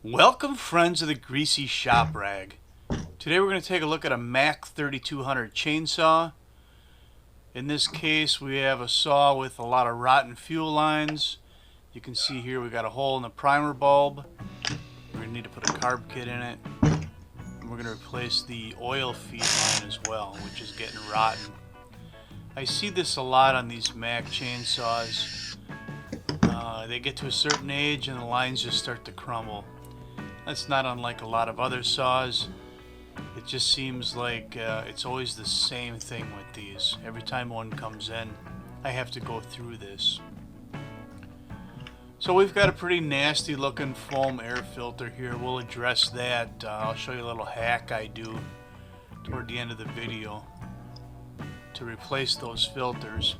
Welcome, friends of the Greasy Shop Rag. Today we're going to take a look at a Mac 3200 chainsaw. In this case we have a saw with a lot of rotten fuel lines. You can see here we got a hole in the primer bulb. We're going to need to put a carb kit in it. And we're going to replace the oil feed line as well, which is getting rotten. I see this a lot on these Mac chainsaws. They get to a certain age and the lines just start to crumble. That's not unlike a lot of other saws. It just seems like it's always the same thing with these. Every time one comes in, I have to go through this. So we've got a pretty nasty looking foam air filter here. We'll address that. I'll show you a little hack I do toward the end of the video to replace those filters.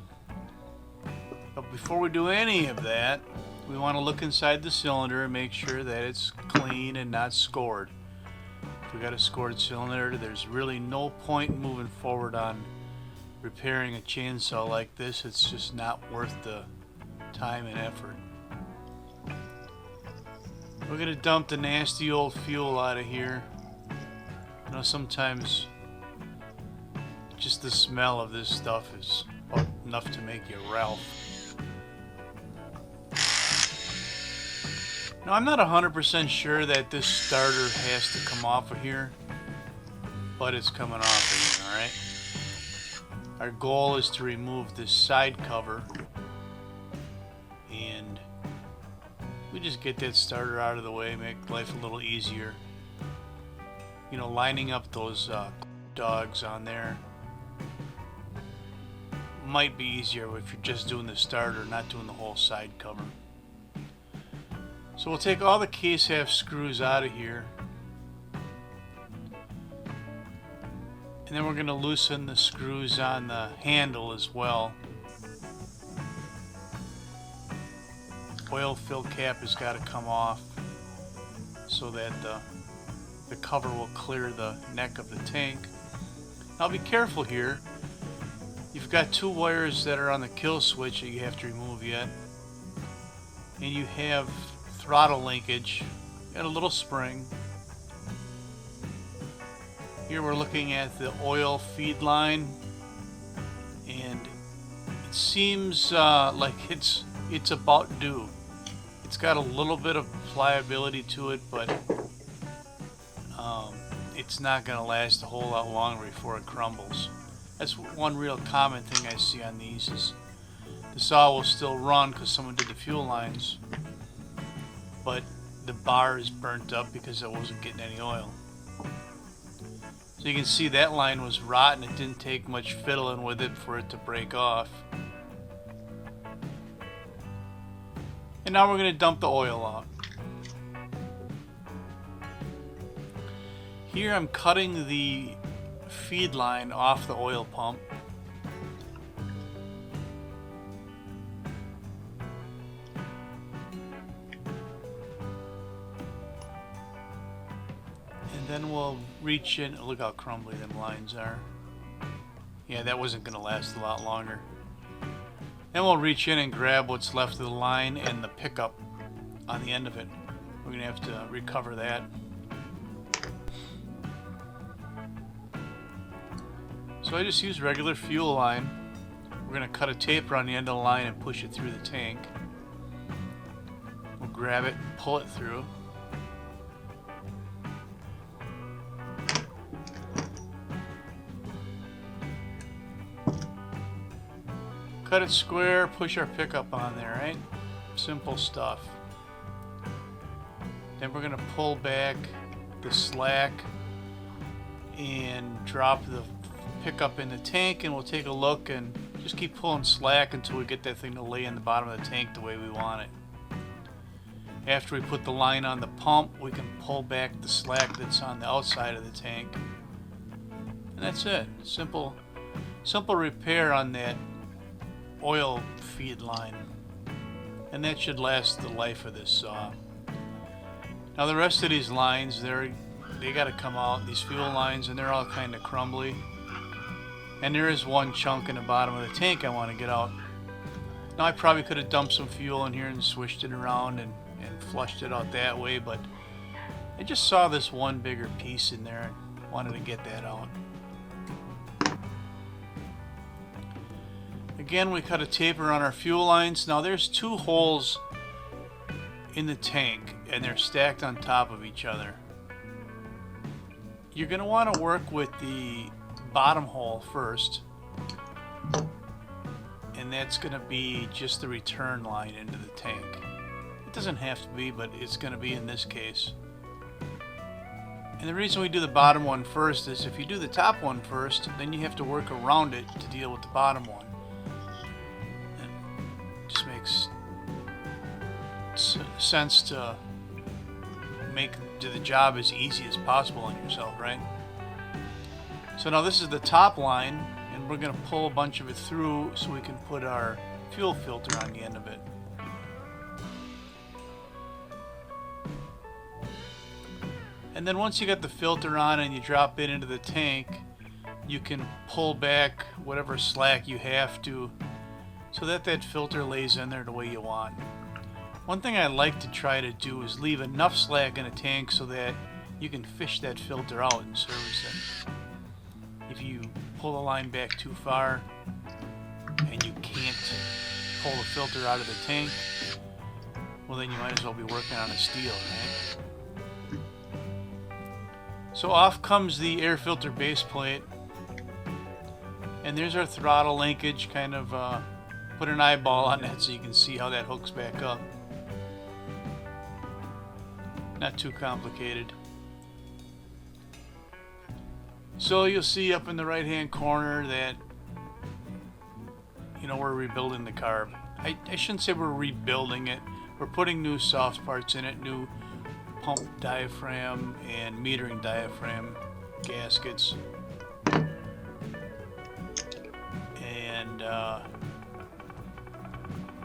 But before we do any of that, we want to look inside the cylinder and make sure that it's clean and not scored. If we got a scored cylinder, there's really no point in moving forward on repairing a chainsaw like this. It's just not worth the time and effort. We're going to dump the nasty old fuel out of here. You know, sometimes just the smell of this stuff is about enough to make you Ralph. Now, I'm not 100% sure that this starter has to come off of here, but it's coming off of here, alright? Our goal is to remove this side cover, and we just get that starter out of the way, make life a little easier. You know, lining up those dogs on there might be easier if you're just doing the starter, not doing the whole side cover. So we'll take all the case half screws out of here, and then we're going to loosen the screws on the handle as well. Oil fill cap has got to come off so that the cover will clear the neck of the tank. Now be careful here. You've got two wires that are on the kill switch that you have to remove yet, and you have throttle linkage and a little spring. Here we're looking at the oil feed line, and it seems like it's about due. It's got a little bit of pliability to it, but it's not going to last a whole lot longer before it crumbles. That's one real common thing I see on these, is the saw will still run because someone did the fuel lines, but the bar is burnt up because it wasn't getting any oil. So you can see that line was rotten. It didn't take much fiddling with it for it to break off. And now we're going to dump the oil out. Here I'm cutting the feed line off the oil pump. Then we'll reach in. Look how crumbly them lines are. Yeah, that wasn't going to last a lot longer. Then we'll reach in and grab what's left of the line and the pickup on the end of it. We're going to have to recover that. So I just use regular fuel line. We're going to cut a taper on the end of the line and push it through the tank. We'll grab it and pull it through. Cut it square, push our pickup on there, right? Simple stuff. Then we're going to pull back the slack and drop the pickup in the tank, and we'll take a look and just keep pulling slack until we get that thing to lay in the bottom of the tank the way we want it. After we put the line on the pump, we can pull back the slack that's on the outside of the tank. And that's it. Simple repair on that oil feed line, and that should last the life of this saw. Now the rest of these lines, they got to come out, these fuel lines, and they're all kind of crumbly, and there is one chunk in the bottom of the tank I want to get out. Now I probably could have dumped some fuel in here and swished it around and flushed it out that way, but I just saw this one bigger piece in there and wanted to get that out. Again, we cut a taper on our fuel lines. Now there's two holes in the tank and they're stacked on top of each other. You're going to want to work with the bottom hole first, and that's going to be just the return line into the tank. It doesn't have to be, but it's going to be in this case. And the reason we do the bottom one first is if you do the top one first, then you have to work around it to deal with the bottom one. It just makes sense to do the job as easy as possible on yourself, right? So now this is the top line, and we're going to pull a bunch of it through so we can put our fuel filter on the end of it. And then once you got the filter on and you drop it into the tank, you can pull back whatever slack you have to so that that filter lays in there the way you want. One thing I like to try to do is leave enough slack in a tank so that you can fish that filter out and service it. If you pull the line back too far and you can't pull the filter out of the tank, well then you might as well be working on a steel, right? So off comes the air filter base plate, and there's our throttle linkage. Kind of put an eyeball on that so you can see how that hooks back up. Not too complicated. So you'll see up in the right hand corner that, you know, we're rebuilding the carb. I shouldn't say we're rebuilding it. We're putting new soft parts in it, new pump diaphragm and metering diaphragm gaskets. And,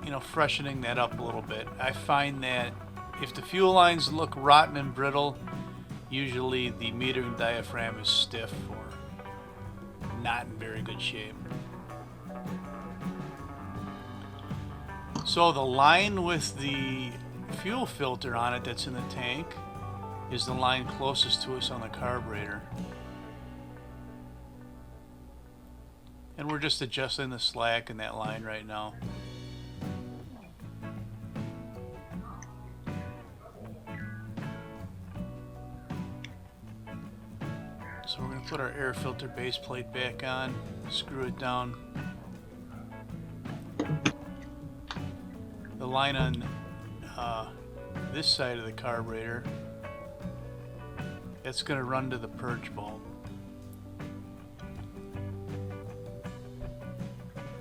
you know, freshening that up a little bit. I find that if the fuel lines look rotten and brittle, usually the metering diaphragm is stiff or not in very good shape. So the line with the fuel filter on it that's in the tank is the line closest to us on the carburetor. And we're just adjusting the slack in that line right now. So we're going to put our air filter base plate back on, screw it down. The line on this side of the carburetor, that's going to run to the purge bulb.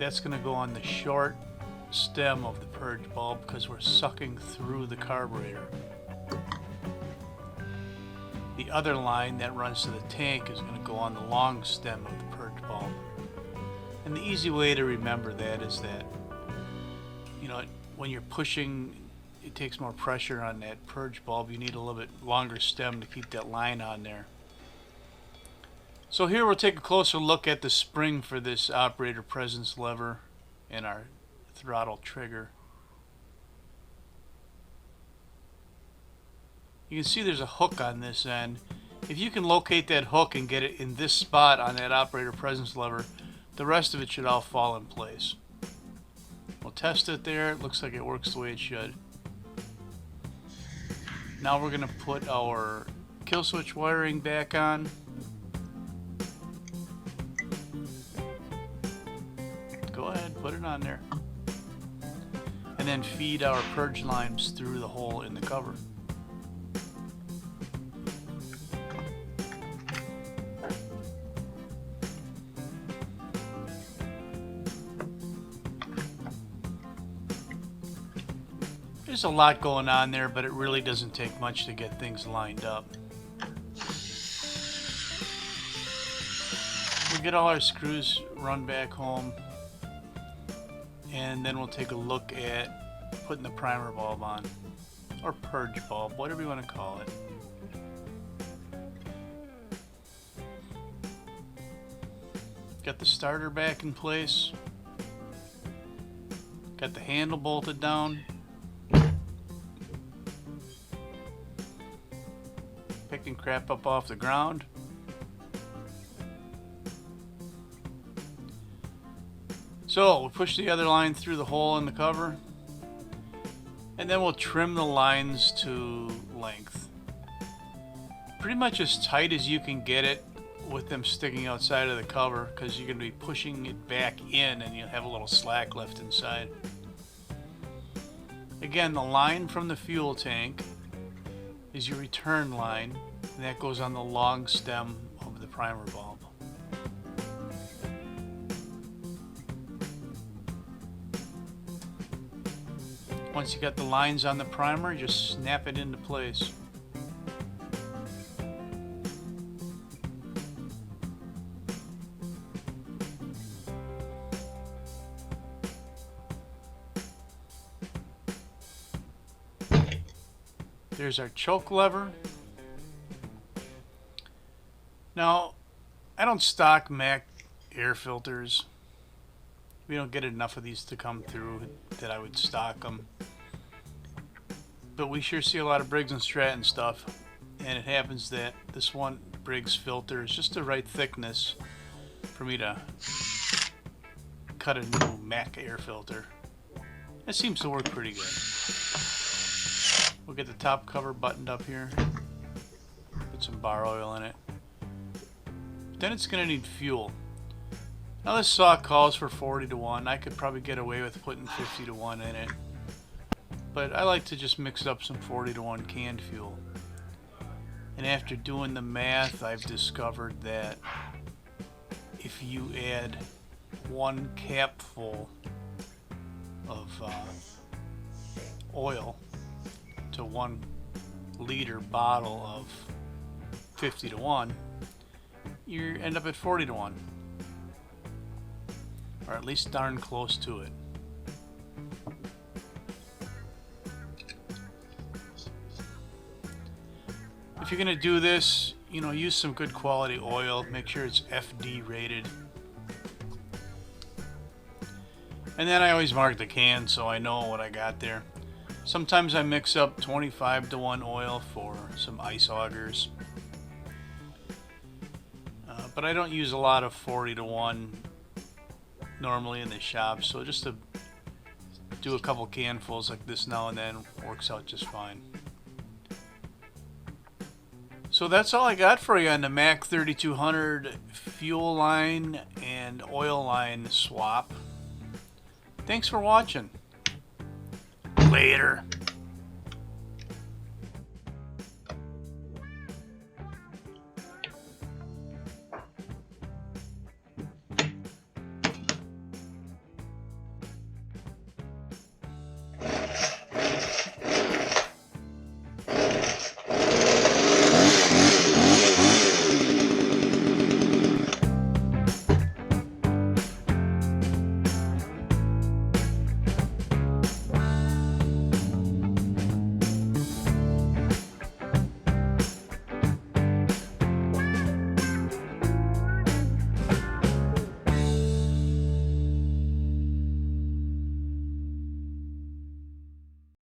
That's going to go on the short stem of the purge bulb because we're sucking through the carburetor. The other line that runs to the tank is going to go on the long stem of the purge bulb. And the easy way to remember that is that, you know, when you're pushing, it takes more pressure on that purge bulb. You need a little bit longer stem to keep that line on there. So here we'll take a closer look at the spring for this operator presence lever and our throttle trigger. You can see there's a hook on this end. If you can locate that hook and get it in this spot on that operator presence lever, the rest of it should all fall in place. We'll test it there. It looks like it works the way it should. Now we're going to put our kill switch wiring back on. Go ahead, put it on there. And then feed our purge lines through the hole in the cover. There's a lot going on there, but it really doesn't take much to get things lined up. We'll get all our screws run back home, and then we'll take a look at putting the primer bulb on, or purge bulb, whatever you want to call it. Got the starter back in place. Got the handle bolted down. picking crap up off the ground. So we'll push the other line through the hole in the cover, and then we'll trim the lines to length. Pretty much as tight as you can get it with them sticking outside of the cover, because you're going to be pushing it back in and you'll have a little slack left inside. Again, the line from the fuel tank is your return line, and that goes on the long stem of the primer bulb. Once you got the lines on the primer, just snap it into place. There's our choke lever. Now, I don't stock Mac air filters. We don't get enough of these to come through that I would stock them. But we sure see a lot of Briggs & Stratton stuff. And it happens that this one Briggs filter is just the right thickness for me to cut a new Mac air filter. It seems to work pretty good. We'll get the top cover buttoned up here. Put some bar oil in it. Then it's going to need fuel. Now this saw calls for 40 to 1. I could probably get away with putting 50 to 1 in it. But I like to just mix up some 40 to 1 canned fuel. And after doing the math, I've discovered that if you add 1 capful of oil to 1 liter bottle of 50 to 1, you end up at 40 to 1. Or at least darn close to it. If you're going to do this, you know, use some good quality oil. Make sure it's FD rated. And then I always mark the can so I know what I got there. Sometimes I mix up 25 to 1 oil for some ice augers. But I don't use a lot of 40 to 1 normally in the shop, so just to do a couple canfuls like this now and then works out just fine. So that's all I got for you on the Mac 3200 fuel line and oil line swap. Thanks for watching. Later.